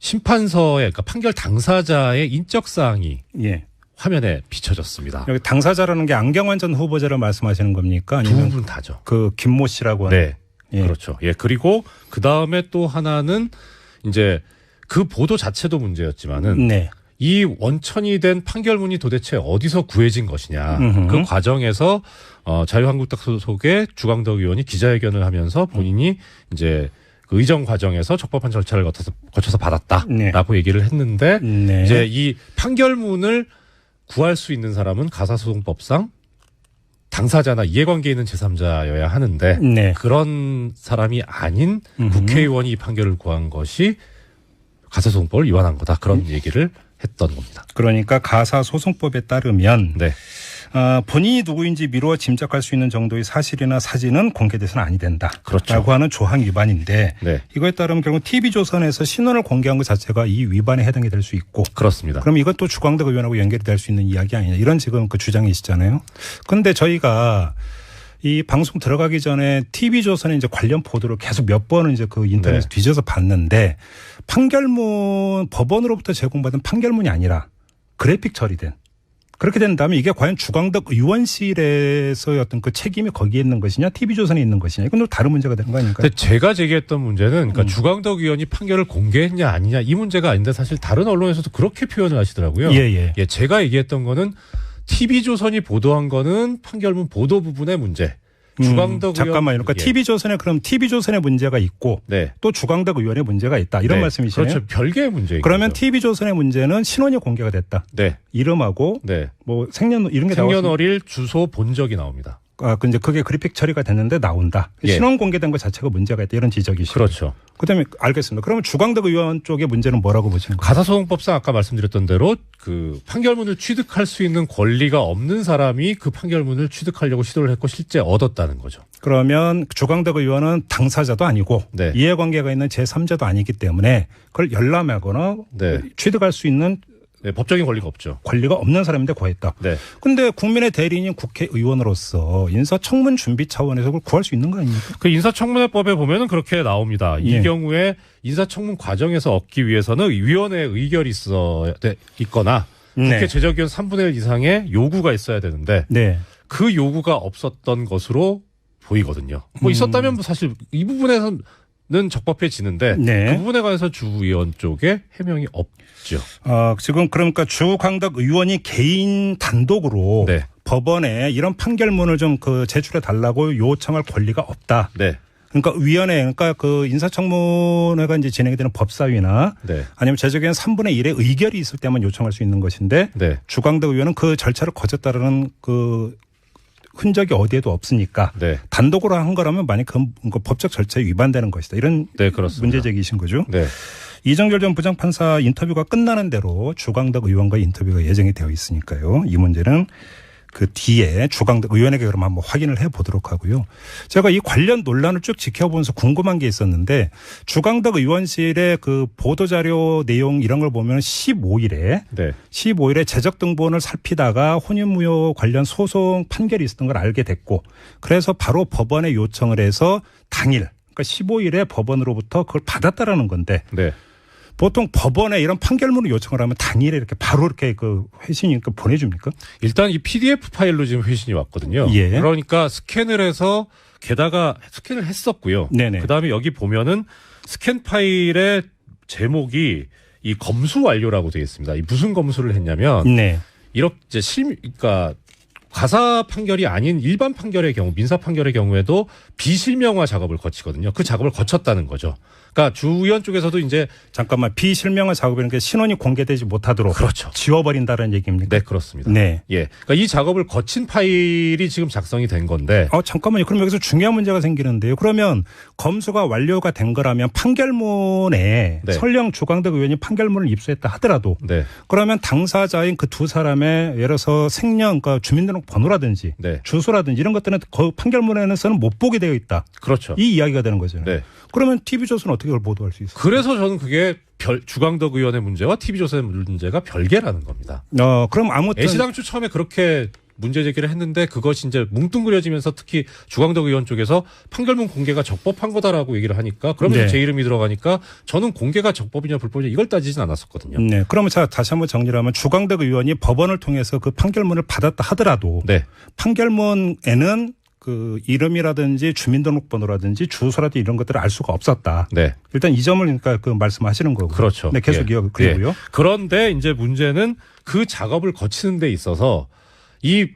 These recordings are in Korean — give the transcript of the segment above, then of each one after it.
심판서의 그러니까 판결 당사자의 인적 사항이 예. 화면에 비춰졌습니다. 여기 당사자라는 게 안경환 전 후보자를 말씀하시는 겁니까? 아니면 두 분 다죠. 그 김모 씨라고 하는. 네. 예. 그렇죠. 예. 그리고 그 다음에 또 하나는 이제 그 보도 자체도 문제였지만은 네. 이 원천이 된 판결문이 도대체 어디서 구해진 것이냐. 음흠. 그 과정에서 자유한국당 소속의 주광덕 의원이 기자회견을 하면서 본인이 이제 그 의정 과정에서 적법한 절차를 거쳐서 받았다라고 네. 얘기를 했는데 네. 이제 이 판결문을 구할 수 있는 사람은 가사소송법상 당사자나 이해관계 있는 제3자여야 하는데 네. 그런 사람이 아닌 국회의원이 이 판결을 구한 것이 가사소송법을 위반한 거다. 그런 얘기를 했던 겁니다. 그러니까 가사소송법에 따르면 네. 본인이 누구인지 미루어 짐작할 수 있는 정도의 사실이나 사진은 공개돼서는 아니 된다. 그렇죠. 라고 하는 조항 위반인데 네. 이거에 따르면 결국 TV조선에서 신원을 공개한 것 자체가 이 위반에 해당이 될 수 있고 그렇습니다. 그럼 이것도 주광덕 의원하고 연결이 될 수 있는 이야기 아니냐 이런 지금 그 주장이시잖아요. 그런데 저희가 이 방송 들어가기 전에 TV조선의 이제 관련 보도를 계속 몇 번은 이제 그 인터넷에 뒤져서 봤는데 판결문 법원으로부터 제공받은 판결문이 아니라 그래픽 처리된 그렇게 된다면 이게 과연 주광덕 의원실에서의 어떤 그 책임이 거기에 있는 것이냐 TV조선에 있는 것이냐 이건 또 다른 문제가 되는 거 아닙니까? 근데 제가 제기했던 문제는 그러니까 주광덕 의원이 판결을 공개했냐 아니냐 이 문제가 아닌데 사실 다른 언론에서도 그렇게 표현을 하시더라고요. 예. 제가 얘기했던 거는 TV조선이 보도한 거는 판결문 보도 부분의 문제. 주광덕 잠깐만요. 그러니까 예. TV조선에 그럼 TV조선의 문제가 있고 네. 또 주광덕 의원의 문제가 있다. 이런 네. 말씀이시네요. 그렇죠. 별개의 문제인 그러면 거죠. TV조선의 문제는 신원이 공개가 됐다. 네. 이름하고 네. 뭐 생년 이런 게 나왔습니다. 생년월일 주소 본 적이 나옵니다. 근데 그게 그래픽 처리가 됐는데 나온다. 예. 신원 공개된 것 자체가 문제가 있다. 이런 지적이시죠. 그렇죠. 그다음에 알겠습니다. 그러면 주광덕 의원 쪽의 문제는 뭐라고 보시는 거예요? 가사소송법상 아까 말씀드렸던 대로 그 판결문을 취득할 수 있는 권리가 없는 사람이 그 판결문을 취득하려고 시도를 했고 실제 얻었다는 거죠. 그러면 주광덕 의원은 당사자도 아니고 네. 이해관계가 있는 제3자도 아니기 때문에 그걸 열람하거나 네. 취득할 수 있는 네, 법적인 권리가 없죠. 권리가 없는 사람인데 구했다. 네. 근데 국민의 대리인인 국회의원으로서 인사청문 준비 차원에서 그걸 구할 수 있는 거 아닙니까? 그 인사청문회법에 보면은 그렇게 나옵니다. 예. 이 경우에 인사청문 과정에서 얻기 위해서는 위원회 의결이 있거나 네. 국회 제적위원 3분의 1 이상의 요구가 있어야 되는데 네. 그 요구가 없었던 것으로 보이거든요. 뭐 있었다면 뭐 사실 이 부분에서는 적법해지는데 네. 그 부분에 관해서 주 의원 쪽에 해명이 없죠. 지금 그러니까 주광덕 의원이 개인 단독으로 네. 법원에 이런 판결문을 좀 그 제출해 달라고 요청할 권리가 없다. 네. 그러니까 위원회, 그러니까 그 인사청문회가 이제 진행이 되는 법사위나 네. 아니면 제적위원 3분의 1의 의결이 있을 때만 요청할 수 있는 것인데 네. 주광덕 의원은 그 절차를 거쳤다라는 그 흔적이 어디에도 없으니까 네. 단독으로 한 거라면 만약 그 법적 절차에 위반되는 것이다. 이런 네, 그렇습니다. 문제 제기이신 거죠. 네. 이정결 전 부장판사 인터뷰가 끝나는 대로 주광덕 의원과 인터뷰가 예정이 되어 있으니까요. 이 문제는 그 뒤에 주광덕 의원에게 그럼 한번 확인을 해보도록 하고요. 제가 이 관련 논란을 쭉 지켜보면서 궁금한 게 있었는데 주광덕 의원실의 그 보도자료 내용 이런 걸 보면 15일에 네. 15일에 재적 등본을 살피다가 혼인무효 관련 소송 판결이 있었던 걸 알게 됐고 그래서 바로 법원에 요청을 해서 당일 그러니까 15일에 법원으로부터 그걸 받았다라는 건데 네. 보통 법원에 이런 판결문을 요청을 하면 당일에 이렇게 바로 이렇게 그 회신이 보내줍니까? 일단 이 PDF 파일로 지금 회신이 왔거든요. 예. 그러니까 스캔을 해서 게다가 스캔을 했었고요. 네네. 그다음에 여기 보면은 스캔 파일의 제목이 이 검수 완료라고 되어 있습니다. 이 무슨 검수를 했냐면 네. 이렇게 그러니까 가사 판결이 아닌 일반 판결의 경우, 민사 판결의 경우에도 비실명화 작업을 거치거든요. 그 작업을 거쳤다는 거죠. 그러니까 주 의원 쪽에서도 이제 잠깐만 비실명화 작업이라는 게 신원이 공개되지 못하도록 그렇죠. 지워버린다는 얘기입니까? 네, 그렇습니다. 네. 예. 그러니까 이 작업을 거친 파일이 지금 작성이 된 건데. 잠깐만요. 그럼 여기서 중요한 문제가 생기는데요. 그러면 검수가 완료가 된 거라면 판결문에 네. 설령 주광덕 의원이 판결문을 입수했다 하더라도 네. 그러면 당사자인 그 두 사람의 예를 들어서 생년, 그러니까 주민등록번호라든지 네. 주소라든지 이런 것들은 그 판결문에서는 못 보게 되어 있다. 그렇죠. 이 이야기가 되는 거잖아요. 네. 그러면 TV조선은 어떻게 그걸 보도할 수 있어요? 그래서 저는 그게 주광덕 의원의 문제와 TV조선의 문제가 별개라는 겁니다. 그럼 아무튼 애시당초 처음에 그렇게 문제 제기를 했는데 그것이 이제 뭉뚱그려지면서 특히 주광덕 의원 쪽에서 판결문 공개가 적법한 거다라고 얘기를 하니까 그러면 네. 제 이름이 들어가니까 저는 공개가 적법이냐 불법이냐 이걸 따지진 않았었거든요. 네. 그러면 제가 다시 한번 정리를 하면 주광덕 의원이 법원을 통해서 그 판결문을 받았다 하더라도 네. 판결문에는 그 이름이라든지 주민등록번호라든지 주소라든지 이런 것들을 알 수가 없었다. 네. 일단 이 점을 그러니까 그 말씀하시는 거고. 그렇죠. 네, 계속 예. 그리고요. 예. 그런데 이제 문제는 그 작업을 거치는 데 있어서 이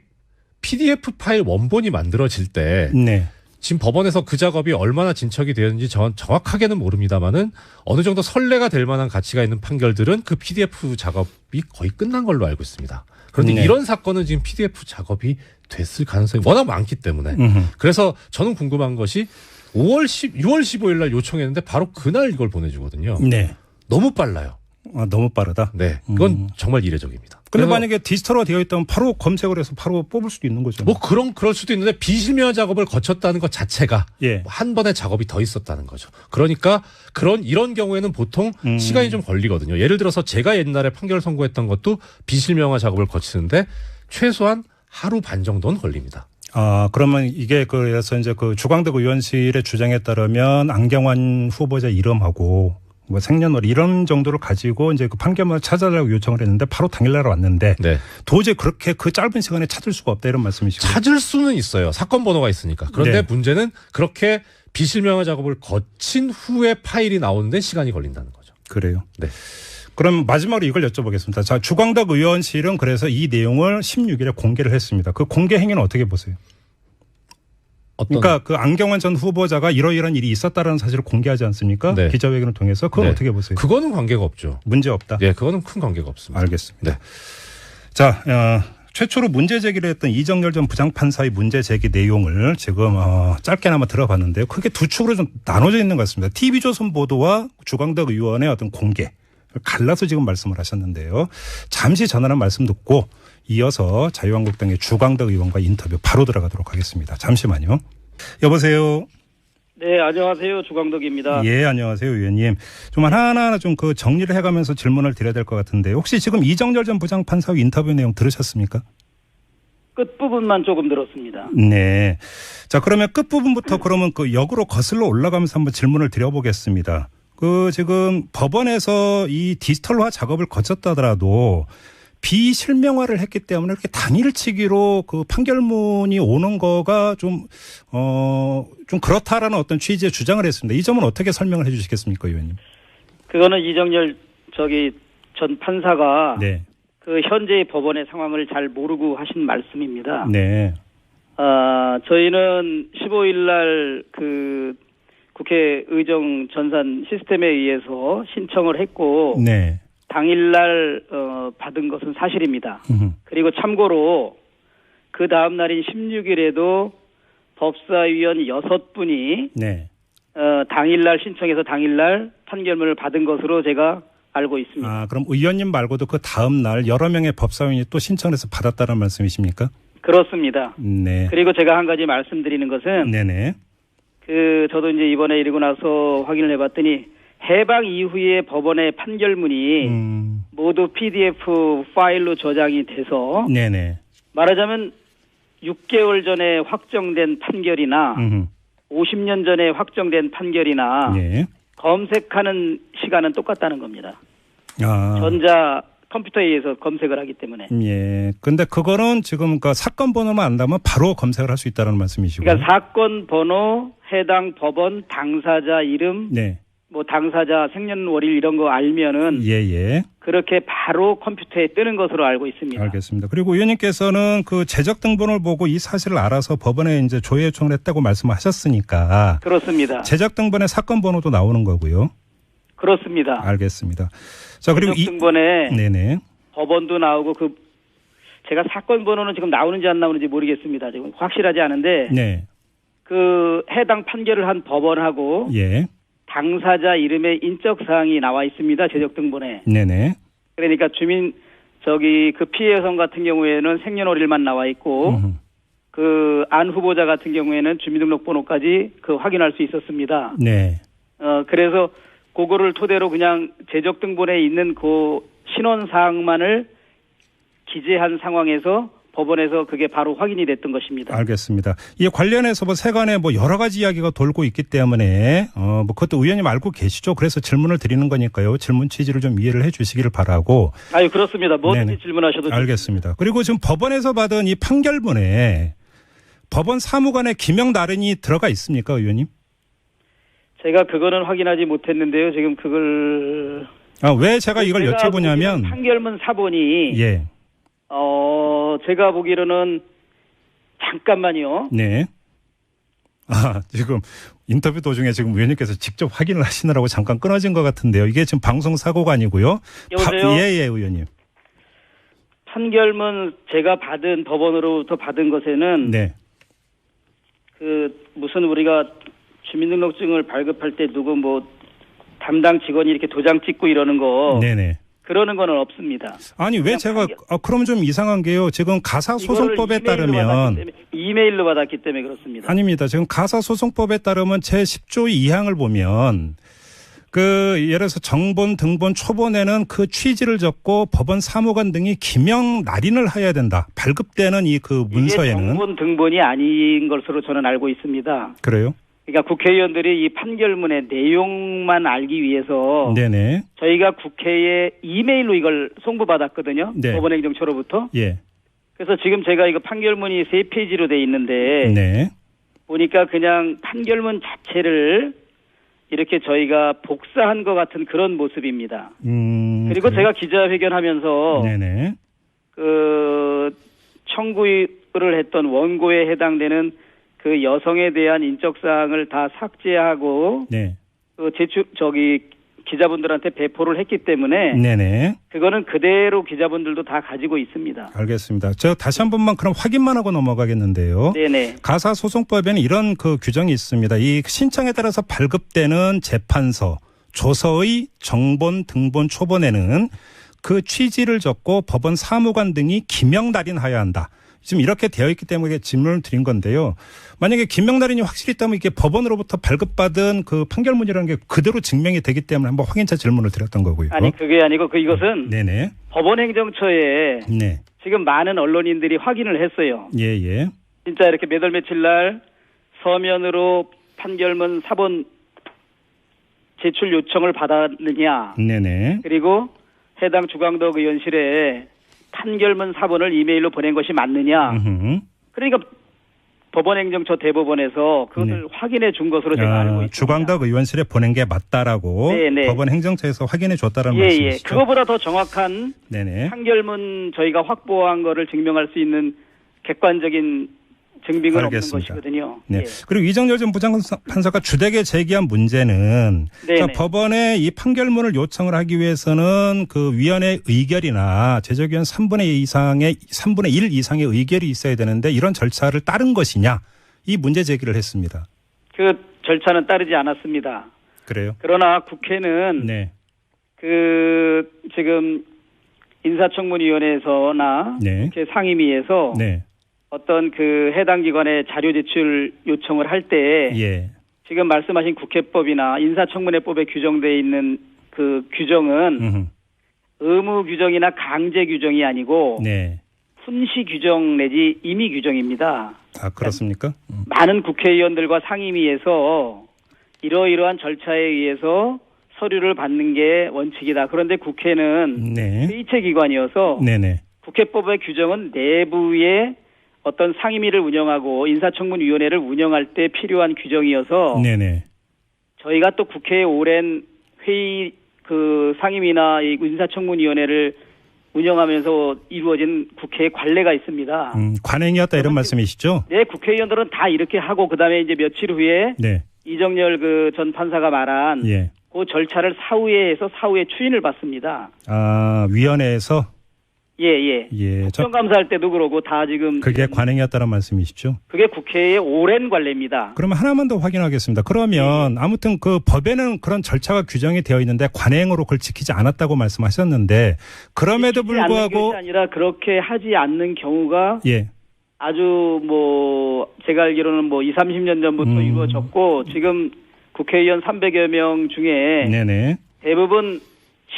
PDF 파일 원본이 만들어질 때 네. 지금 법원에서 그 작업이 얼마나 진척이 되었는지 전 정확하게는 모릅니다만은 어느 정도 선례가 될 만한 가치가 있는 판결들은 그 PDF 작업이 거의 끝난 걸로 알고 있습니다. 그런데 네. 이런 사건은 지금 PDF 작업이 됐을 가능성이 워낙 많기 때문에 그래서 저는 궁금한 것이 6월 15일 날 요청했는데 바로 그날 이걸 보내주거든요. 네. 너무 빨라요. 너무 빠르다. 네, 이건 정말 이례적입니다. 근데 그래서 만약에 디지털화 되어 있다면 바로 검색을 해서 바로 뽑을 수도 있는 거죠. 뭐 그럴 수도 있는데 비실명 작업을 거쳤다는 것 자체가 예. 한 번의 작업이 더 있었다는 거죠. 그러니까 이런 경우에는 보통 시간이 좀 걸리거든요. 예를 들어서 제가 옛날에 판결 선고했던 것도 비실명화 작업을 거치는데 최소한 하루 반 정도는 걸립니다. 그러면 이게 그래서 이제 그 주광덕 의원실의 주장에 따르면 안경환 후보자 이름하고 뭐 생년월일 이런 정도를 가지고 이제 그 판결문을 찾아달라고 요청을 했는데 바로 당일날 왔는데 네. 도저히 그렇게 그 짧은 시간에 찾을 수가 없다 이런 말씀이시죠? 찾을 수는 있어요. 사건 번호가 있으니까. 그런데 네. 문제는 그렇게 비실명화 작업을 거친 후에 파일이 나오는데 시간이 걸린다는 거죠. 그래요. 네. 그럼 마지막으로 이걸 여쭤보겠습니다. 자, 주광덕 의원실은 그래서 이 내용을 16일에 공개를 했습니다. 그 공개 행위는 어떻게 보세요? 그러니까 그 안경환 전 후보자가 이러이러한 일이 있었다라는 사실을 공개하지 않습니까? 네. 기자회견을 통해서 그건 네. 어떻게 보세요? 그거는 관계가 없죠. 문제 없다. 예, 그거는 큰 관계가 없습니다. 알겠습니다. 네. 자, 최초로 문제 제기를 했던 이정열 전 부장판사의 문제 제기 내용을 지금 짧게나마 들어봤는데요. 크게 두 축으로 좀 나눠져 있는 것 같습니다. TV조선 보도와 주광덕 의원의 어떤 공개 갈라서 지금 말씀을 하셨는데요. 잠시 전하는 말씀 듣고 이어서 자유한국당의 주광덕 의원과 인터뷰 바로 들어가도록 하겠습니다. 잠시만요. 여보세요. 네, 안녕하세요. 주광덕입니다. 예, 안녕하세요, 의원님. 좀 하나하나 좀 그 정리를 해가면서 질문을 드려야 될 것 같은데 혹시 지금 이정열 전 부장판사의 인터뷰 내용 들으셨습니까? 끝부분만 조금 들었습니다. 네. 자, 그러면 끝부분부터 그러면 그 역으로 거슬러 올라가면서 한번 질문을 드려보겠습니다. 그 지금 법원에서 이 디지털화 작업을 거쳤다더라도 비실명화를 했기 때문에 이렇게 당일치기로 그 판결문이 오는 거가 좀 그렇다라는 어떤 취지의 주장을 했습니다. 이 점은 어떻게 설명을 해 주시겠습니까, 의원님? 그거는 이정열 전 판사가 네. 그 현재의 법원의 상황을 잘 모르고 하신 말씀입니다. 네. 저희는 15일 날 그 국회 의정 전산 시스템에 의해서 신청을 했고 네. 당일날 받은 것은 사실입니다. 그리고 참고로 그 다음 날인 16일에도 법사위원 6분이 네. 당일날 신청해서 당일날 판결문을 받은 것으로 제가 알고 있습니다. 그럼 의원님 말고도 그 다음 날 여러 명의 법사위원이 또 신청해서 받았다는 말씀이십니까? 그렇습니다. 네. 그리고 제가 한 가지 말씀드리는 것은 네네. 저도 이제 이번에 이러고 나서 확인을 해봤더니 해방 이후에 법원의 판결문이 모두 PDF 파일로 저장이 돼서 네네. 말하자면 6개월 전에 확정된 판결이나 50년 전에 확정된 판결이나 예. 검색하는 시간은 똑같다는 겁니다. 전자 컴퓨터에 의해서 검색을 하기 때문에. 예. 근데 그거는 지금 그 사건 번호만 안다면 바로 검색을 할 수 있다는 말씀이시고. 그러니까 사건 번호, 해당 법원, 당사자 이름, 네. 뭐 당사자 생년월일 이런 거 알면은 예. 그렇게 바로 컴퓨터에 뜨는 것으로 알고 있습니다. 알겠습니다. 그리고 의원님께서는 그 재적 등본을 보고 이 사실을 알아서 법원에 이제 조회 요청을 했다고 말씀하셨으니까. 그렇습니다. 재적 등본에 사건 번호도 나오는 거고요. 그렇습니다. 알겠습니다. 자, 그리고 재적 등본에 네네. 법원도 나오고 제가 사건 번호는 지금 나오는지 안 나오는지 모르겠습니다. 지금 확실하지 않은데 네. 그 해당 판결을 한 법원하고 예. 당사자 이름의 인적 사항이 나와 있습니다. 재적 등본에. 네네. 그러니까 그 피해 여성 같은 경우에는 생년월일만 나와 있고 그 안 후보자 같은 경우에는 주민등록번호까지 확인할 수 있었습니다. 네. 그래서 그거를 토대로 그냥 재적 등본에 있는 그 신원 사항만을 기재한 상황에서 법원에서 그게 바로 확인이 됐던 것입니다. 알겠습니다. 이 관련해서 뭐 세간에 뭐 여러 가지 이야기가 돌고 있기 때문에 뭐 그것도 의원님 알고 계시죠? 그래서 질문을 드리는 거니까요. 질문 취지를 좀 이해를 해 주시기를 바라고. 아유, 그렇습니다. 뭐든지 네네. 질문하셔도 알겠습니다. 그리고 지금 법원에서 받은 이 판결문에 법원 사무관의 기명 날인이 들어가 있습니까, 의원님? 제가 그거는 확인하지 못했는데요. 지금 그걸 왜 제가 이걸 여쭤보냐면 판결문 사본이 예. 제가 보기로는 잠깐만요. 네. 지금 인터뷰 도중에 지금 의원님께서 직접 확인을 하시느라고 잠깐 끊어진 것 같은데요. 이게 지금 방송 사고가 아니고요. 여보세요? 예, 의원님. 판결문 제가 받은 법원으로부터 받은 것에는 네. 그 무슨 우리가 주민등록증을 발급할 때 누구 뭐 담당 직원이 이렇게 도장 찍고 이러는 거 네네. 그러는 거는 없습니다. 아니 왜 제가 그럼 좀 이상한 게요. 지금 가사소송법에 따르면 이메일로 받았기 때문에 그렇습니다. 아닙니다. 지금 가사소송법에 따르면 제10조 2항을 보면 예를 들어서 정본, 등본, 초본에는 그 취지를 적고 법원 사무관 등이 기명 날인을 해야 된다. 발급되는 이 그 문서에는. 이게 정본, 등본이 아닌 것으로 저는 알고 있습니다. 그래요? 그러니까 국회의원들이 이 판결문의 내용만 알기 위해서 네네. 저희가 국회에 이메일로 이걸 송부받았거든요. 네. 법원행정처로부터. 예. 그래서 지금 제가 이거 판결문이 3페이지로 돼 있는데 네. 보니까 그냥 판결문 자체를 이렇게 저희가 복사한 것 같은 그런 모습입니다. 그리고 제가 기자회견하면서 네네. 청구를 했던 원고에 해당되는 그 여성에 대한 인적사항을 다 삭제하고 네. 기자분들한테 배포를 했기 때문에 네네. 그거는 그대로 기자분들도 다 가지고 있습니다. 알겠습니다. 저 다시 한 번만 그럼 확인만 하고 넘어가겠는데요. 네네. 가사소송법에는 이런 그 규정이 있습니다. 이 신청에 따라서 발급되는 재판서, 조서의 정본, 등본, 초본에는 그 취지를 적고 법원 사무관 등이 기명 날인하여야 한다. 지금 이렇게 되어 있기 때문에 질문을 드린 건데요. 만약에 기명 날인이 확실히 있다면 이게 법원으로부터 발급받은 그 판결문이라는 게 그대로 증명이 되기 때문에 한번 확인차 질문을 드렸던 거고요. 아니 그게 아니고 이것은 네네. 법원행정처에 네. 지금 많은 언론인들이 확인을 했어요. 예예. 진짜 이렇게 몇 월 며칠 날 서면으로 판결문 사본 제출 요청을 받았느냐. 네네. 그리고 해당 주광덕 의원실에 판결문 사본을 이메일로 보낸 것이 맞느냐. 그러니까 법원행정처 대법원에서 그것을 확인해 준 것으로 제가 알고 있습니다. 주광덕 의원실에 보낸 게 맞다라고 네네. 법원행정처에서 확인해 줬다라는 말씀이시죠? 그거보다 더 정확한 네네. 판결문 저희가 확보한 거를 증명할 수 있는 객관적인 증빙은 알겠습니다. 없는 것이거든요. 네. 예. 그리고 이정열 전 부장판사가 주택에 제기한 문제는 자, 법원에 이 판결문을 요청을 하기 위해서는 그 위원회 의결이나 제적위원 3분의 1 이상의 의결이 있어야 되는데 이런 절차를 따른 것이냐 이 문제 제기를 했습니다. 그 절차는 따르지 않았습니다. 그래요? 그러나 국회는 네. 지금 인사청문위원회에서나 네. 상임위에서 네. 어떤 그 해당 기관에 자료 제출 요청을 할 때 예. 지금 말씀하신 국회법이나 인사청문회법에 규정되어 있는 그 규정은 의무 규정이나 강제 규정이 아니고 네. 훈시 규정 내지 임의 규정입니다. 아, 그렇습니까? 많은 국회의원들과 상임위에서 이러이러한 절차에 의해서 서류를 받는 게 원칙이다. 그런데 국회는 네. 회의체 기관이어서 네네. 국회법의 규정은 내부의 어떤 상임위를 운영하고 인사청문위원회를 운영할 때 필요한 규정이어서 네네. 저희가 또 국회의 오랜 회의 그 상임위나 이 인사청문위원회를 운영하면서 이루어진 국회의 관례가 있습니다. 관행이었다 이런 말씀이시죠? 네, 국회의원들은 다 이렇게 하고 그다음에 이제 며칠 후에 네. 이정열 그 전 판사가 말한 예. 그 절차를 사후에 해서 사후에 추인을 받습니다. 아, 위원회에서? 예. 국정감사할 때도 그러고 다 지금. 그게 관행이었다는 말씀이시죠? 그게 국회의 오랜 관례입니다. 그러면 하나만 더 확인하겠습니다. 그러면 아무튼 그 법에는 그런 절차가 규정이 되어 있는데 관행으로 그걸 지키지 않았다고 말씀하셨는데 그럼에도 불구하고. 않는 것이 아니라 그렇게 하지 않는 경우가. 예. 아주 제가 알기로는 20-30년 전부터 이루어졌고 지금 국회의원 300여 명 중에. 네네. 대부분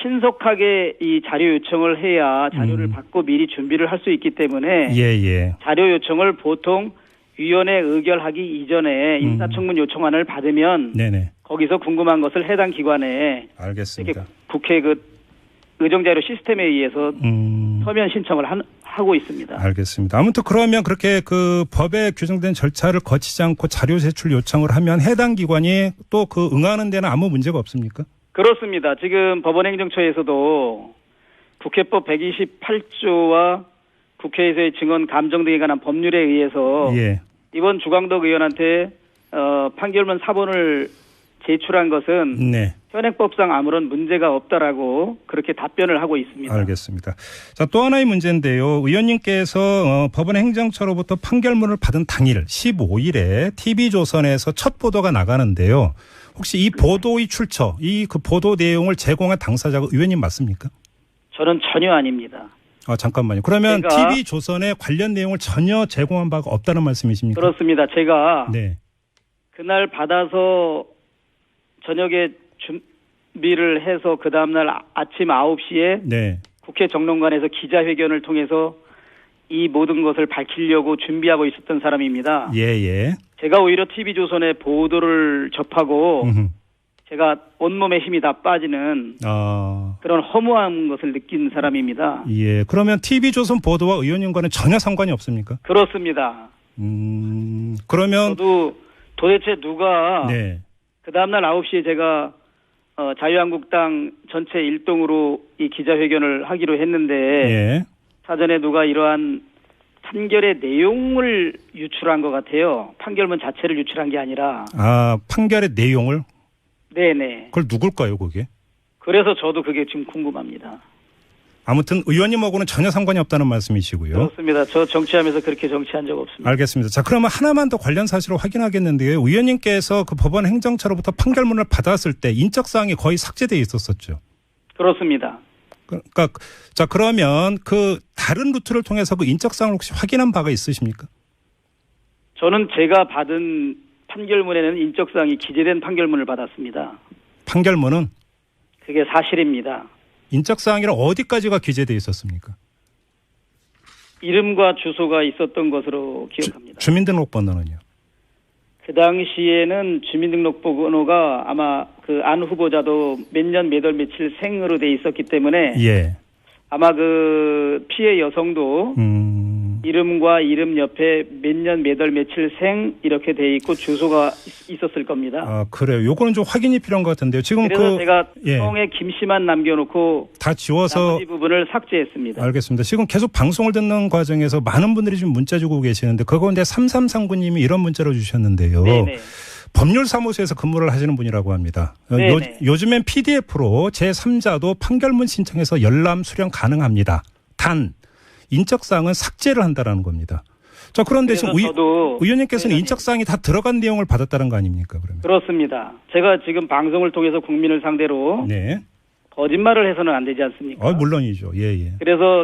신속하게 이 자료 요청을 해야 자료를 받고 미리 준비를 할 수 있기 때문에 예. 자료 요청을 보통 위원회 의결하기 이전에 인사청문 요청안을 받으면 네네. 거기서 궁금한 것을 해당 기관에 알겠습니다. 국회 그 의정자료 시스템에 의해서 서면 신청을 하고 있습니다. 알겠습니다. 아무튼 그러면 그렇게 그 법에 규정된 절차를 거치지 않고 자료 제출 요청을 하면 해당 기관이 또 그 응하는 데는 아무 문제가 없습니까? 그렇습니다. 지금 법원행정처에서도 국회법 128조와 국회에서의 증언 감정 등에 관한 법률에 의해서 예. 이번 주광덕 의원한테 판결문 사본을 제출한 것은 네. 현행법상 아무런 문제가 없다라고 그렇게 답변을 하고 있습니다. 알겠습니다. 자, 또 하나의 문제인데요. 의원님께서 법원 행정처로부터 판결문을 받은 당일 15일에 TV조선에서 첫 보도가 나가는데요. 혹시 이 보도의 출처, 이 그 보도 내용을 제공한 당사자가 의원님 맞습니까? 저는 전혀 아닙니다. 잠깐만요. 그러면 제가 TV조선에 관련 내용을 전혀 제공한 바가 없다는 말씀이십니까? 그렇습니다. 제가 네. 그날 받아서 저녁에 준비를 해서 그 다음날 아침 9시에 네. 국회 정론관에서 기자회견을 통해서 이 모든 것을 밝히려고 준비하고 있었던 사람입니다. 예. 제가 오히려 TV조선의 보도를 접하고 제가 온몸에 힘이 다 빠지는 그런 허무한 것을 느낀 사람입니다. 예. 그러면 TV조선 보도와 의원님과는 전혀 상관이 없습니까? 그렇습니다. 그러면 저도 도대체 누가 네. 그 다음날 9시에 제가 자유한국당 전체 일동으로 이 기자회견을 하기로 했는데 예. 사전에 누가 이러한 판결의 내용을 유출한 것 같아요. 판결문 자체를 유출한 게 아니라. 판결의 내용을? 네네. 그걸 누굴까요, 그게? 그래서 저도 그게 지금 궁금합니다. 아무튼 의원님하고는 전혀 상관이 없다는 말씀이시고요. 그렇습니다. 저 정치하면서 그렇게 정치한 적 없습니다. 알겠습니다. 자, 그러면 하나만 더 관련 사실을 확인하겠는데요. 의원님께서 그 법원 행정처로부터 판결문을 받았을 때 인적사항이 거의 삭제되어 있었었죠. 그렇습니다. 그러니까 자, 그러면 그 다른 루트를 통해서 그 인적사항을 혹시 확인한 바가 있으십니까? 저는 제가 받은 판결문에는 인적사항이 기재된 판결문을 받았습니다. 판결문은? 그게 사실입니다. 인적사항이랑 어디까지가 기재되어 있었습니까? 이름과 주소가 있었던 것으로 기억합니다. 주민등록번호는요? 그 당시에는 주민등록번호가 아마 그 안 후보자도 몇 년 몇 월 며칠 생으로 돼 있었기 때문에 예. 아마 그 피해 여성도 이름과 이름 옆에 몇 년 몇 월 며칠 생 이렇게 돼 있고 주소가 있었을 겁니다. 그래요. 요거는 좀 확인이 필요한 것 같은데요. 지금 그래서 제가 성에 김씨만 남겨놓고 다 지워서 나머지 부분을 삭제했습니다. 알겠습니다. 지금 계속 방송을 듣는 과정에서 많은 분들이 지금 문자 주고 계시는데 그거 근데 3339님이 이런 문자를 주셨는데요. 네네. 법률사무소에서 근무를 하시는 분이라고 합니다. 요즘엔 PDF로 제3자도 판결문 신청해서 열람 수령 가능합니다. 단 인적사항은 삭제를 한다라는 겁니다. 자, 그런데 지금 의원님께서는 인적사항이 다 들어간 내용을 받았다는 거 아닙니까? 그러면 그렇습니다. 제가 지금 방송을 통해서 국민을 상대로 거짓말을 해서는 안 되지 않습니까? 물론이죠. 예. 그래서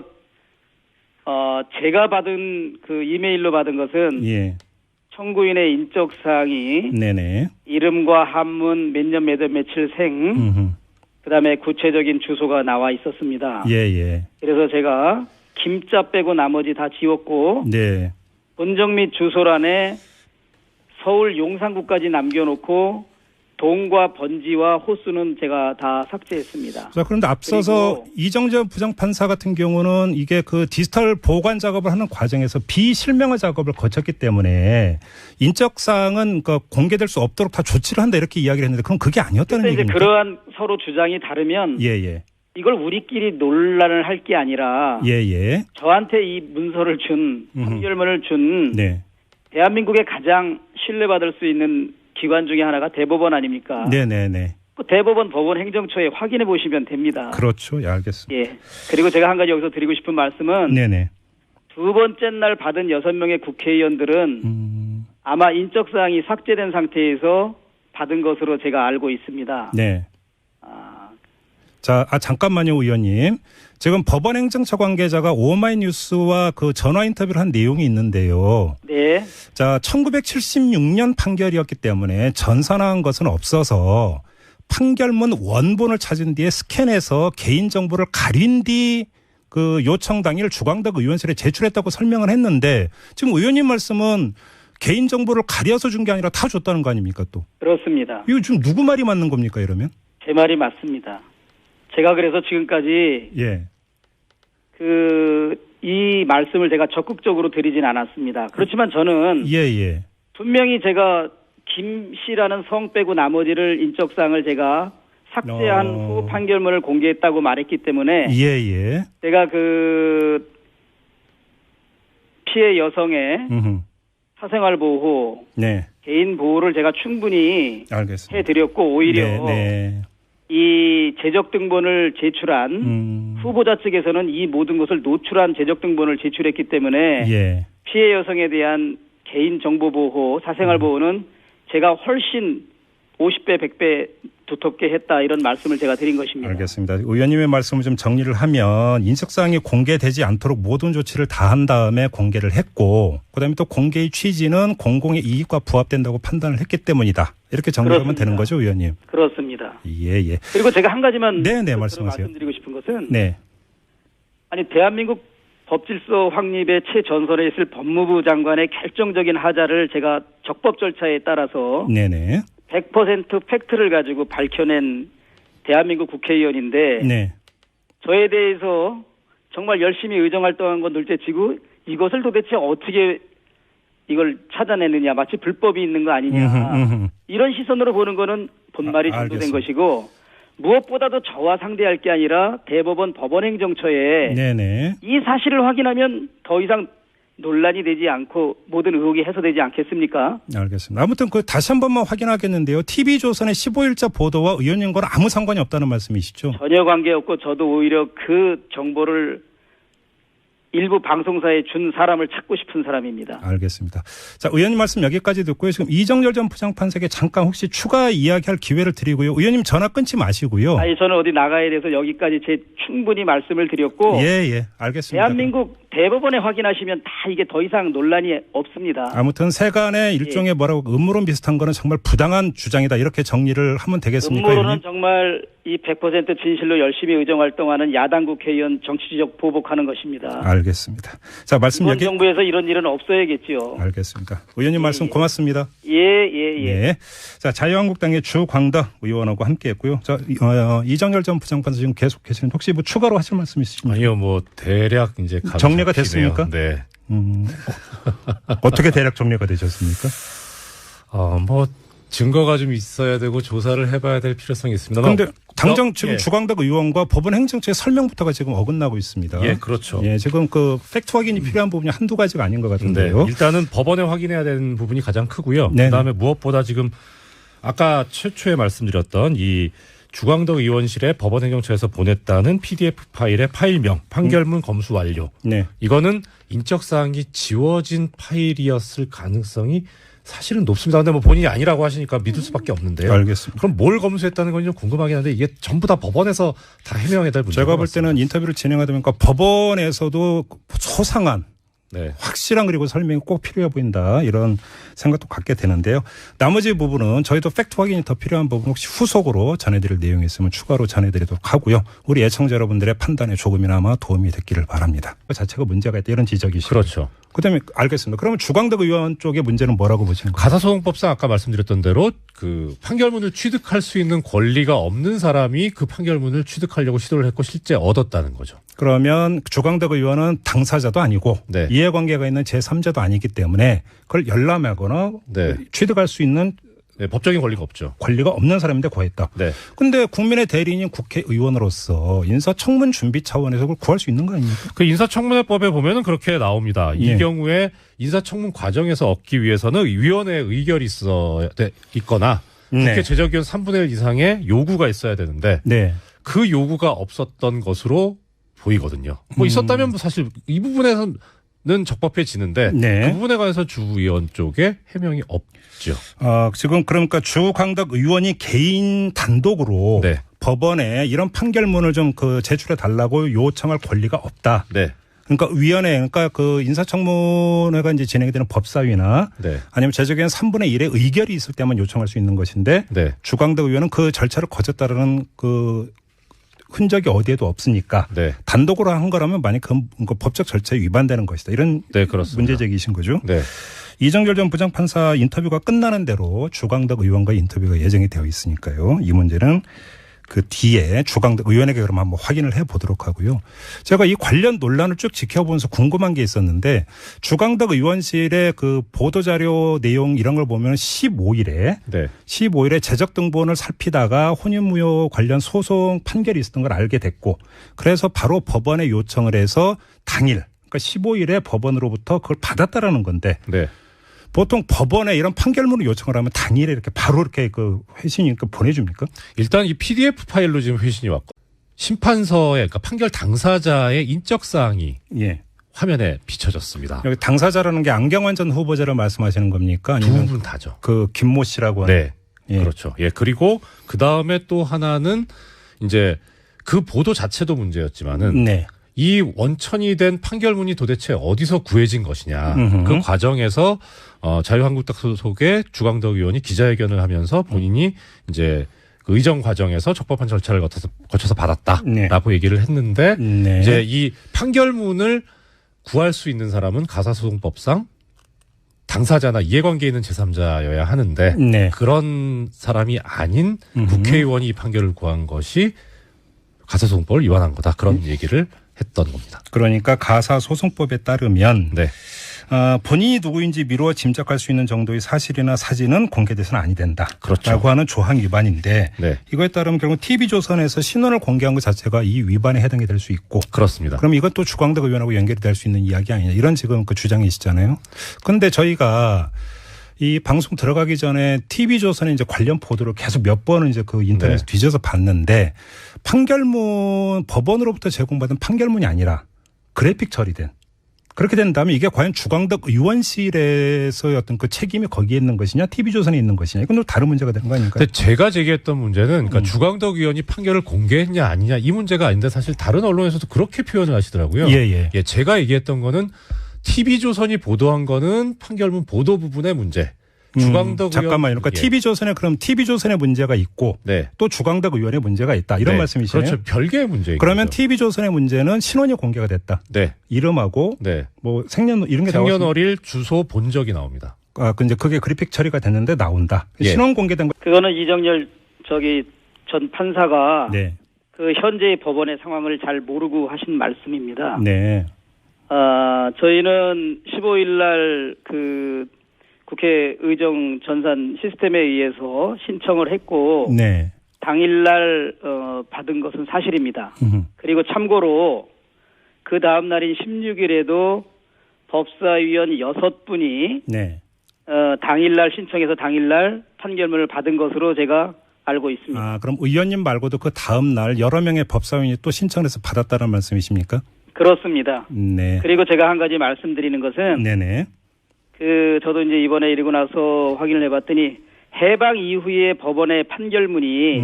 제가 받은 그 이메일로 받은 것은 청구인의 인적사항이 이름과 한문 몇 년 몇 월 며칠 생 그다음에 구체적인 주소가 나와 있었습니다. 그래서 제가 김자 빼고 나머지 다 지웠고 본적 및 주소란에 서울 용산구까지 남겨놓고 동과 번지와 호수는 제가 다 삭제했습니다. 자, 그런데 앞서서 이정재 부장판사 같은 경우는 이게 그 디지털 보관 작업을 하는 과정에서 비실명화 작업을 거쳤기 때문에 인적사항은 공개될 수 없도록 다 조치를 한다 이렇게 이야기를 했는데 그럼 그게 아니었다는 얘기입니까? 그러한 서로 주장이 다르면 이걸 우리끼리 논란을 할 게 아니라 저한테 이 문서를 준 판결문을 준 대한민국의 가장 신뢰받을 수 있는 기관 중에 하나가 대법원 아닙니까? 그 대법원 법원 행정처에 확인해 보시면 됩니다. 그렇죠. 알겠습니다. 그리고 제가 한 가지 여기서 드리고 싶은 말씀은 두 번째 날 받은 6명의 국회의원들은 아마 인적사항이 삭제된 상태에서 받은 것으로 제가 알고 있습니다. 자, 잠깐만요, 의원님. 지금 법원 행정처 관계자가 오마이뉴스와 그 전화 인터뷰를 한 내용이 있는데요. 자, 1976년 판결이었기 때문에 전산화한 것은 없어서 판결문 원본을 찾은 뒤에 스캔해서 개인정보를 가린 뒤 그 요청 당일 주광덕 의원실에 제출했다고 설명을 했는데 지금 의원님 말씀은 개인정보를 가려서 준 게 아니라 다 줬다는 거 아닙니까 또? 그렇습니다. 이거 지금 누구 말이 맞는 겁니까 이러면? 제 말이 맞습니다. 제가 그래서 지금까지 예. 이 말씀을 제가 적극적으로 드리진 않았습니다. 그렇지만 저는 예. 분명히 제가 김 씨라는 성 빼고 나머지를 인적사항을 제가 삭제한 후 판결문을 공개했다고 말했기 때문에 예. 제가 그 피해 여성의 사생활 보호, 네. 개인 보호를 제가 충분히 알겠습니다. 해드렸고 오히려 네. 이 재적 등본을 제출한 후보자 측에서는 이 모든 것을 노출한 재적 등본을 제출했기 때문에 예. 피해 여성에 대한 개인 정보 보호, 사생활 보호는 제가 훨씬 50배, 100배 두텁게 했다 이런 말씀을 제가 드린 것입니다. 알겠습니다. 의원님의 말씀을 좀 정리를 하면 인적사항이 공개되지 않도록 모든 조치를 다 한 다음에 공개를 했고 그다음에 또 공개의 취지는 공공의 이익과 부합된다고 판단을 했기 때문이다. 이렇게 정리하면 되는 거죠, 의원님? 그렇습니다. 예. 그리고 제가 한 가지만 말씀하세요. 말씀드리고 싶은 것은 네. 아니 대한민국 법질서 확립의 최전선에 있을 법무부 장관의 결정적인 하자를 제가 적법 절차에 따라서 네네. 100% 팩트를 가지고 밝혀낸 대한민국 국회의원인데 네. 저에 대해서 정말 열심히 의정활동한 건 둘째치고 이것을 도대체 어떻게 이걸 찾아내느냐 마치 불법이 있는 거 아니냐 이런 시선으로 보는 거는 본말이 전도된 것이고 무엇보다도 저와 상대할 게 아니라 대법원 법원행정처에 네네. 이 사실을 확인하면 더 이상 논란이 되지 않고 모든 의혹이 해소되지 않겠습니까? 알겠습니다. 아무튼 그 다시 한 번만 확인하겠는데요. TV조선의 15일자 보도와 의원님과는 아무 상관이 없다는 말씀이시죠? 전혀 관계없고 저도 오히려 그 정보를 일부 방송사에 준 사람을 찾고 싶은 사람입니다. 알겠습니다. 자, 의원님 말씀 여기까지 듣고요. 지금 이정열 전 부장판사에게 잠깐 혹시 추가 이야기할 기회를 드리고요. 의원님 전화 끊지 마시고요. 아니 저는 어디 나가야 돼서 여기까지 충분히 말씀을 드렸고 예, 알겠습니다. 대한민국 대법원에 확인하시면 다 이게 더 이상 논란이 없습니다. 아무튼 세간의 일종의 뭐라고 음모론 비슷한 거는 정말 부당한 주장이다. 이렇게 정리를 하면 되겠습니까? 음모론은 의원님? 정말 이 100% 진실로 열심히 의정활동하는 야당 국회의원 정치적 보복하는 것입니다. 알겠습니다. 자, 말씀 이번 여기. 정부에서 이런 일은 없어야겠죠. 알겠습니다. 의원님 말씀 고맙습니다. 예. 네. 자, 자유한국당의 주광덕 의원하고 함께했고요. 자, 이정열 전 부장판사 지금 계속 계시는데 혹시 뭐 추가로 하실 말씀 있으십니까? 아니요, 뭐 대략 이제 정리가 됐습니까? 네. 어떻게 대략 정리가 되셨습니까? 뭐 증거가 좀 있어야 되고 조사를 해봐야 될 필요성이 있습니다. 그런데 당장 지금 주광덕 의원과 법원 행정처의 설명부터가 지금 어긋나고 있습니다. 예, 그렇죠. 예, 지금 그 팩트 확인이 필요한 부분이 한두 가지가 아닌 것 같은데요. 네, 일단은 법원에 확인해야 되는 부분이 가장 크고요. 네. 그다음에 무엇보다 지금 아까 최초에 말씀드렸던 이 주광덕 의원실에 법원 행정처에서 보냈다는 PDF 파일의 파일명, 판결문 검수 완료. 네. 이거는 인적사항이 지워진 파일이었을 가능성이 사실은 높습니다. 근데 뭐 본인이 아니라고 하시니까 믿을 수밖에 없는데요. 알겠습니다. 그럼 뭘 검수했다는 건 좀 궁금하긴 한데 이게 전부 다 법원에서 다 해명해야 될 문제가 제가 볼 때는 인터뷰를 진행하다 보니까 법원에서도 소상한 네. 확실한 그리고 설명이 꼭 필요해 보인다 이런 생각도 갖게 되는데요. 나머지 부분은 저희도 팩트 확인이 더 필요한 부분 혹시 후속으로 전해드릴 내용이 있으면 추가로 전해드리도록 하고요. 우리 애청자 여러분들의 판단에 조금이나마 도움이 됐기를 바랍니다. 그 자체가 문제가 있다 이런 지적이시죠. 그렇죠. 그다음에 알겠습니다. 그러면 주광덕 의원 쪽의 문제는 뭐라고 보시는 거예요? 가사소송법상 아까 말씀드렸던 대로 그 판결문을 취득할 수 있는 권리가 없는 사람이 그 판결문을 취득하려고 시도를 했고 실제 얻었다는 거죠. 그러면 주광덕 의원은 당사자도 아니고 네. 이해관계가 있는 제3자도 아니기 때문에 그걸 열람하거나 네. 취득할 수 있는 네, 법적인 권리가 없죠. 권리가 없는 사람인데 구했다. 네. 근데 국민의 대리인인 국회의원으로서 인사청문 준비 차원에서 그걸 구할 수 있는 거 아닙니까? 그 인사청문회법에 보면은 그렇게 나옵니다. 이 예. 경우에 인사청문 과정에서 얻기 위해서는 위원회 의결이 있거나 국회 네. 제적위원 3분의 1 이상의 요구가 있어야 되는데 네. 그 요구가 없었던 것으로 보이거든요. 뭐 있었다면 뭐 사실 이 부분에서는 적법해지는데 네. 그 부분에 관해서 주 의원 쪽에 해명이 없죠. 지금 그러니까 주광덕 의원이 개인 단독으로 네. 법원에 이런 판결문을 좀 그 제출해 달라고 요청할 권리가 없다. 네. 그러니까 위원회, 그러니까 그 인사청문회가 이제 진행이 되는 법사위나 네. 아니면 제적인 3분의 1의 의결이 있을 때만 요청할 수 있는 것인데 네. 주광덕 의원은 그 절차를 거쳤다라는 그 흔적이 어디에도 없으니까 네. 단독으로 한 거라면 만약 그 법적 절차에 위반되는 것이다. 이런 네, 그렇습니다. 문제 제기이신 거죠. 네. 이정결 전 부장판사 인터뷰가 끝나는 대로 주광덕 의원과 인터뷰가 예정이 되어 있으니까요. 이 문제는 그 뒤에 주광덕 의원에게 그럼 한번 확인을 해보도록 하고요. 제가 이 관련 논란을 쭉 지켜보면서 궁금한 게 있었는데 주광덕 의원실의 그 보도자료 내용 이런 걸 보면 15일에 네. 15일에 재적 등본을 살피다가 혼인무효 관련 소송 판결이 있었던 걸 알게 됐고 그래서 바로 법원에 요청을 해서 당일 그러니까 15일에 법원으로부터 그걸 받았다라는 건데 네. 보통 법원에 이런 판결문을 요청을 하면 당일에 이렇게 바로 이렇게 그 회신이 보내줍니까? 일단 이 PDF 파일로 지금 회신이 왔고 심판서의 그러니까 판결 당사자의 인적 사항이 예. 화면에 비춰졌습니다. 여기 당사자라는 게 안경환 전 후보자를 말씀하시는 겁니까? 두 아니면 분 다죠. 그 김모 씨라고 하는. 네. 예. 그렇죠. 예. 그리고 그 다음에 또 하나는 이제 그 보도 자체도 문제였지만은 네. 이 원천이 된 판결문이 도대체 어디서 구해진 것이냐. 음흠. 그 과정에서 자유한국당 소속의 주광덕 의원이 기자회견을 하면서 본인이 이제 그 의정 과정에서 적법한 절차를 거쳐서 받았다라고 네. 얘기를 했는데 네. 이제 이 판결문을 구할 수 있는 사람은 가사소송법상 당사자나 이해관계에 있는 제3자여야 하는데 네. 그런 사람이 아닌 국회의원이 이 판결을 구한 것이 가사소송법을 위반한 거다. 그런 얘기를 했던 겁니다. 그러니까 가사소송법에 따르면 네. 본인이 누구인지 미루어 짐작할 수 있는 정도의 사실이나 사진은 공개돼서는 아니 된다. 그렇죠. 라고 하는 조항 위반인데 네. 이거에 따르면 결국 TV조선에서 신원을 공개한 것 자체가 이 위반에 해당이 될 수 있고 그렇습니다. 그럼 이건 또 주광덕 의원하고 연결이 될 수 있는 이야기 아니냐 이런 지금 그 주장이시잖아요. 그런데 저희가 이 방송 들어가기 전에 TV조선에 이제 관련 보도를 계속 몇 번은 이제 그 인터넷에 뒤져서 봤는데 판결문 법원으로부터 제공받은 판결문이 아니라 그래픽 처리된 그렇게 된다면 이게 과연 주광덕 의원실에서의 어떤 그 책임이 거기에 있는 것이냐 TV조선에 있는 것이냐 이건 또 다른 문제가 되는 거 아닙니까? 근데 제가 제기했던 문제는 그러니까 주광덕 의원이 판결을 공개했냐 아니냐 이 문제가 아닌데 사실 다른 언론에서도 그렇게 표현을 하시더라고요. 예. 예, 제가 얘기했던 거는 TV조선이 보도한 거는 판결문 보도 부분의 문제. 주광덕 의원 잠깐만요. 그러니까 예. TV조선에 그럼 TV조선의 문제가 있고 네. 또 주광덕 의원의 문제가 있다 이런 네. 말씀이시네요. 그렇죠. 별개의 문제인 그러면 거죠. TV조선의 문제는 신원이 공개가 됐다. 네. 이름하고 네. 뭐 생년 이런 게 나왔습니다. 생년월일 주소 본 적이 나옵니다. 근데 그게 그래픽 처리가 됐는데 나온다. 예. 신원 공개된 거. 그거는 이정열 전 판사가 네. 그 현재의 법원의 상황을 잘 모르고 하신 말씀입니다. 네. 저희는 15일 날 그 국회 의정 전산 시스템에 의해서 신청을 했고 네. 당일 날 받은 것은 사실입니다. 그리고 참고로 그 다음 날인 16일에도 법사위원 6분이 네. 당일날 신청해서 당일날 판결문을 받은 것으로 제가 알고 있습니다. 그럼 의원님 말고도 그 다음 날 여러 명의 법사위원이 또 신청해서 받았다는 말씀이십니까? 그렇습니다. 네. 그리고 제가 한 가지 말씀드리는 것은 네네. 저도 이제 이번에 이러고 나서 확인을 해봤더니 해방 이후에 법원의 판결문이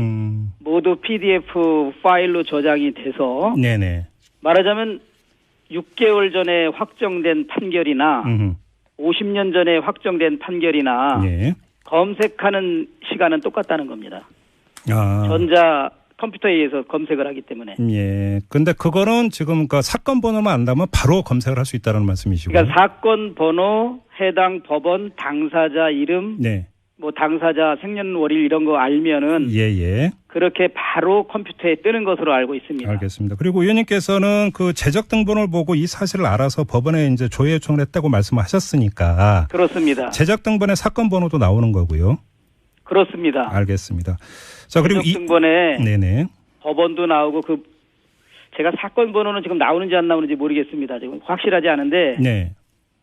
모두 PDF 파일로 저장이 돼서 네네. 말하자면 6개월 전에 확정된 판결이나 50년 전에 확정된 판결이나 네. 검색하는 시간은 똑같다는 겁니다. 전자 컴퓨터에 의해서 검색을 하기 때문에. 예. 근데 그거는 지금 그 사건 번호만 안다면 바로 검색을 할 수 있다는 말씀이시고요. 그러니까 사건 번호, 해당 법원, 당사자 이름, 네. 뭐 당사자 생년월일 이런 거 알면은 예. 그렇게 바로 컴퓨터에 뜨는 것으로 알고 있습니다. 알겠습니다. 그리고 의원님께서는 그 재적 등본을 보고 이 사실을 알아서 법원에 이제 조회 요청을 했다고 말씀하셨으니까. 그렇습니다. 재적 등본에 사건 번호도 나오는 거고요. 그렇습니다. 알겠습니다. 자, 그리고 재적 등본에 네네. 법원도 나오고 제가 사건 번호는 지금 나오는지 안 나오는지 모르겠습니다. 지금 확실하지 않은데 네.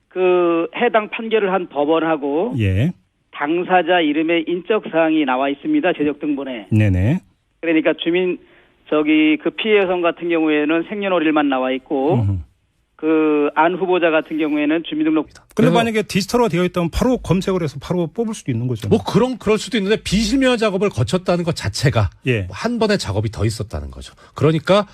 그 해당 판결을 한 법원하고 예. 당사자 이름의 인적 사항이 나와 있습니다. 재적 등본에. 네네. 그러니까 그 피해 여성 같은 경우에는 생년월일만 나와 있고 그 안 후보자 같은 경우에는 주민등록. 근데 만약에 디지털화 되어 있다면 바로 검색을 해서 바로 뽑을 수도 있는 거죠. 뭐 그럴 수도 있는데 비실명화 작업을 거쳤다는 것 자체가 예. 한 번의 작업이 더 있었다는 거죠. 그러니까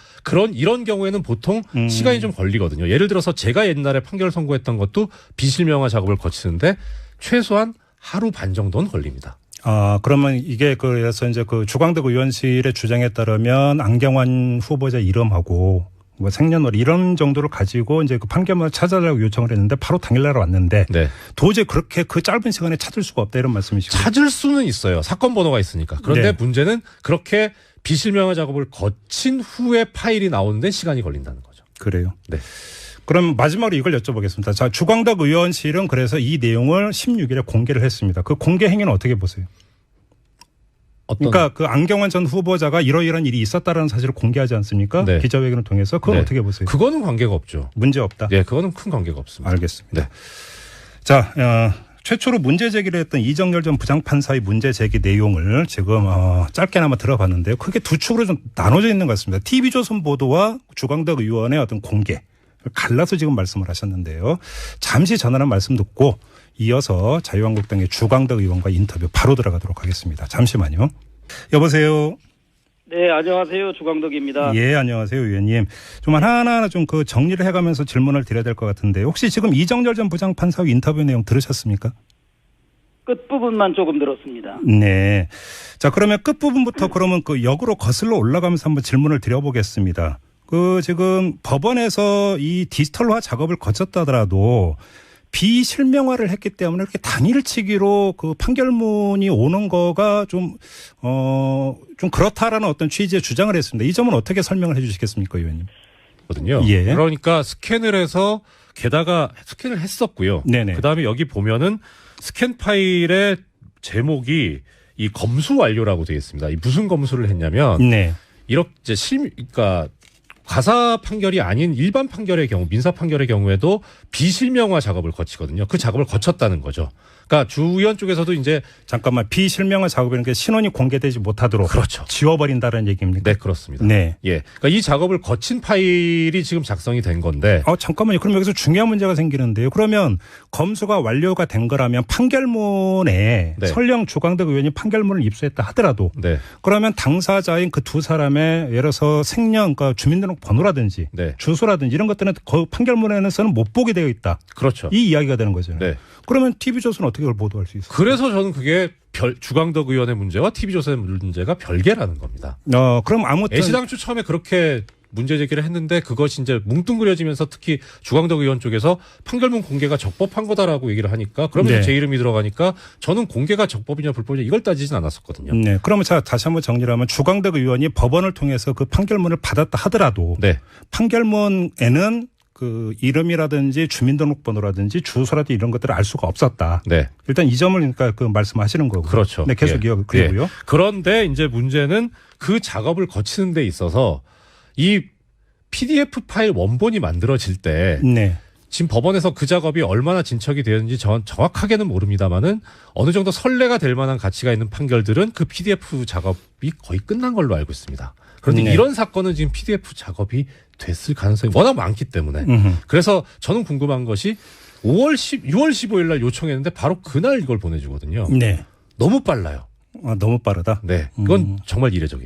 이런 경우에는 보통 시간이 좀 걸리거든요. 예를 들어서 제가 옛날에 판결 선고했던 것도 비실명화 작업을 거치는데 최소한 하루 반 정도는 걸립니다. 아, 그러면 이게 그래서 이제 그 주광덕 의원실의 주장에 따르면 안경환 후보자 이름하고 뭐 생년월일 이런 정도를 가지고 이제 그 판결문을 찾아달라고 요청을 했는데 바로 당일날 왔는데 네. 도저히 그렇게 그 짧은 시간에 찾을 수가 없다 이런 말씀이시죠? 찾을 수는 있어요. 사건 번호가 있으니까. 그런데 네. 문제는 그렇게 비실명화 작업을 거친 후에 파일이 나오는데 시간이 걸린다는 거죠. 그래요. 네. 그럼 마지막으로 이걸 여쭤보겠습니다. 자, 주광덕 의원실은 그래서 이 내용을 16일에 공개를 했습니다. 그 공개 행위는 어떻게 보세요? 그러니까 그 안경환 전 후보자가 이러이러한 일이 있었다라는 사실을 공개하지 않습니까? 네. 기자회견을 통해서 그건 네. 어떻게 보세요? 그거는 관계가 없죠. 문제 없다. 네, 그거는 큰 관계가 없습니다. 알겠습니다. 네. 자, 최초로 문제 제기를 했던 이정열 전 부장판사의 문제 제기 내용을 지금 짧게나마 들어봤는데요. 크게 두 축으로 좀 나눠져 있는 것 같습니다. TV조선 보도와 주광덕 의원의 어떤 공개 갈라서 지금 말씀을 하셨는데요. 잠시 전하는 말씀 듣고 이어서 자유한국당의 주광덕 의원과 인터뷰 바로 들어가도록 하겠습니다. 잠시만요. 여보세요. 네, 안녕하세요. 주광덕입니다. 예, 안녕하세요, 의원님. 좀 하나하나 좀 그 정리를 해가면서 질문을 드려야 될 것 같은데 혹시 지금 이정열 전 부장판사의 인터뷰 내용 들으셨습니까? 끝부분만 조금 들었습니다. 네. 자, 그러면 끝부분부터 그러면 그 역으로 거슬러 올라가면서 한번 질문을 드려보겠습니다. 그 지금 법원에서 이 디지털화 작업을 거쳤다더라도 비실명화를 했기 때문에 이렇게 당일치기로 그 판결문이 오는 거가 좀 그렇다라는 어떤 취지의 주장을 했습니다. 이 점은 어떻게 설명을 해 주시겠습니까, 의원님? 거든요. 예. 그러니까 스캔을 해서 게다가 스캔을 했었고요. 네네. 그다음에 여기 보면은 스캔 파일의 제목이 이 검수 완료라고 되어 있습니다. 이 무슨 검수를 했냐면 네. 이렇게 그러니까 가사 판결이 아닌 일반 판결의 경우, 민사 판결의 경우에도 비실명화 작업을 거치거든요. 그 작업을 거쳤다는 거죠. 그러니까 주 의원 쪽에서도 이제 잠깐만 비실명화 작업이라는 게 신원이 공개되지 못하도록 그렇죠. 지워버린다는 얘기입니까? 네, 그렇습니다. 네. 예. 그러니까 이 작업을 거친 파일이 지금 작성이 된 건데. 잠깐만요. 그럼 여기서 중요한 문제가 생기는데요. 그러면 검수가 완료가 된 거라면 판결문에 네. 설령 주광덕 의원이 판결문을 입수했다 하더라도 네. 그러면 당사자인 그 두 사람의 예를 들어서 생년, 그러니까 주민등록번호라든지 네. 주소라든지 이런 것들은 그 판결문에서는 못 보게 되어 있다. 그렇죠. 이 이야기가 되는 거잖아요. 네. 그러면 TV조선은 어떻게 그걸 보도할 수 있어요? 그래서 저는 그게 주광덕 의원의 문제와 TV조선의 문제가 별개라는 겁니다. 그럼 아무튼 애시당초 처음에 그렇게 문제 제기를 했는데 그것이 이제 뭉뚱그려지면서 특히 주광덕 의원 쪽에서 판결문 공개가 적법한 거다라고 얘기를 하니까 그러면서 네. 제 이름이 들어가니까 저는 공개가 적법이냐 불법이냐 이걸 따지진 않았었거든요. 네. 그러면 자 다시 한번 정리를 하면 주광덕 의원이 법원을 통해서 그 판결문을 받았다 하더라도 네. 판결문에는 그 이름이라든지 주민등록번호라든지 주소라든지 이런 것들을 알 수가 없었다. 네. 일단 이 점을 그러니까 그 말씀하시는 거고. 그렇죠. 네, 계속 예. 그리고요. 예. 그런데 이제 문제는 그 작업을 거치는 데 있어서 이 PDF 파일 원본이 만들어질 때 네. 지금 법원에서 그 작업이 얼마나 진척이 되었는지 정확하게는 모릅니다만은 어느 정도 선례가 될 만한 가치가 있는 판결들은 그 PDF 작업이 거의 끝난 걸로 알고 있습니다. 그런데 네. 이런 사건은 지금 PDF 작업이 됐을 가능성이 워낙 많기 때문에 그래서 저는 궁금한 것이 6월 15일 날 요청했는데 바로 그날 이걸 보내주거든요. 네. 너무 빨라요. 너무 빠르다. 네. 그건 정말 이례적입니다.